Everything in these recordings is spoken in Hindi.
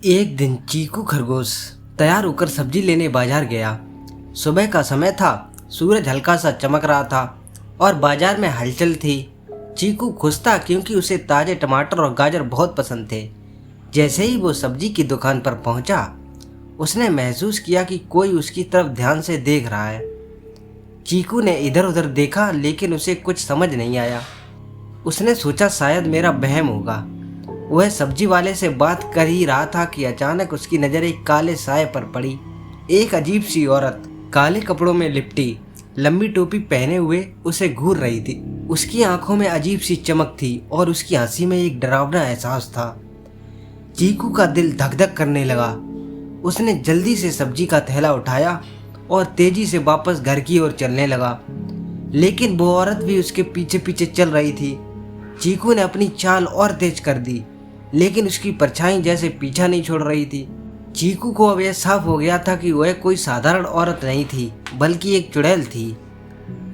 एक दिन चीकू खरगोश तैयार होकर सब्जी लेने बाजार गया। सुबह का समय था, सूरज हल्का सा चमक रहा था और बाजार में हलचल थी। चीकू खुश था क्योंकि उसे ताजे टमाटर और गाजर बहुत पसंद थे। जैसे ही वो सब्जी की दुकान पर पहुंचा, उसने महसूस किया कि कोई उसकी तरफ ध्यान से देख रहा है। चीकू ने इधर उधर देखा लेकिन उसे कुछ समझ नहीं आया। उसने सोचा शायद मेरा वहम होगा। वह सब्जी वाले से बात कर ही रहा था कि अचानक उसकी नज़र एक काले साए पर पड़ी। एक अजीब सी औरत काले कपड़ों में लिपटी, लंबी टोपी पहने हुए उसे घूर रही थी। उसकी आंखों में अजीब सी चमक थी और उसकी हंसी में एक डरावना एहसास था। चीकू का दिल धक धक करने लगा। उसने जल्दी से सब्जी का थैला उठाया और तेजी से वापस घर की ओर चलने लगा, लेकिन वो औरत भी उसके पीछे पीछे चल रही थी। चीकू ने अपनी चाल और तेज कर दी, लेकिन उसकी परछाई जैसे पीछा नहीं छोड़ रही थी। चीकू को अब यह साफ हो गया था कि वह कोई साधारण औरत नहीं थी, बल्कि एक चुड़ैल थी।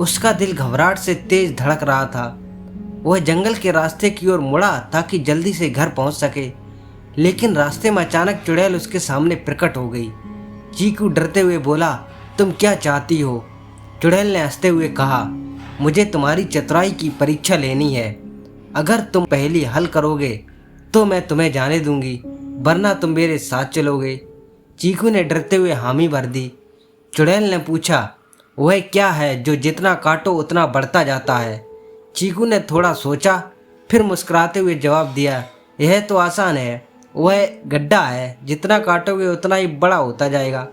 उसका दिल घबराहट से तेज धड़क रहा था। वह जंगल के रास्ते की ओर मुड़ा ताकि जल्दी से घर पहुंच सके, लेकिन रास्ते में अचानक चुड़ैल उसके सामने प्रकट हो गई। चीकू डरते हुए बोला, तुम क्या चाहती हो? चुड़ैल ने हंसते हुए कहा, मुझे तुम्हारी चतुराई की परीक्षा लेनी है। अगर तुम पहेली हल करोगे तो मैं तुम्हें जाने दूंगी, वरना तुम मेरे साथ चलोगे। चीकू ने डरते हुए हामी भर दी। चुड़ैल ने पूछा, वह क्या है जो जितना काटो उतना बढ़ता जाता है? चीकू ने थोड़ा सोचा, फिर मुस्कुराते हुए जवाब दिया, यह तो आसान है, वह गड्ढा है, जितना काटोगे उतना ही बड़ा होता जाएगा।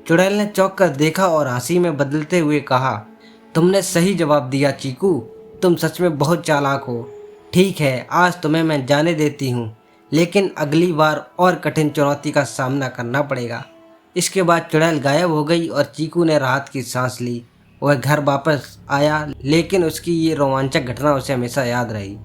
चुड़ैल ने चौंक कर देखा और हंसी में बदलते हुए कहा, तुमने सही जवाब दिया चीकू, तुम सच में बहुत चालाक हो। ठीक है, आज तुम्हें मैं जाने देती हूँ, लेकिन अगली बार और कठिन चुनौती का सामना करना पड़ेगा। इसके बाद चुड़ैल गायब हो गई और चीकू ने राहत की सांस ली। वह घर वापस आया, लेकिन उसकी ये रोमांचक घटना उसे हमेशा याद रही।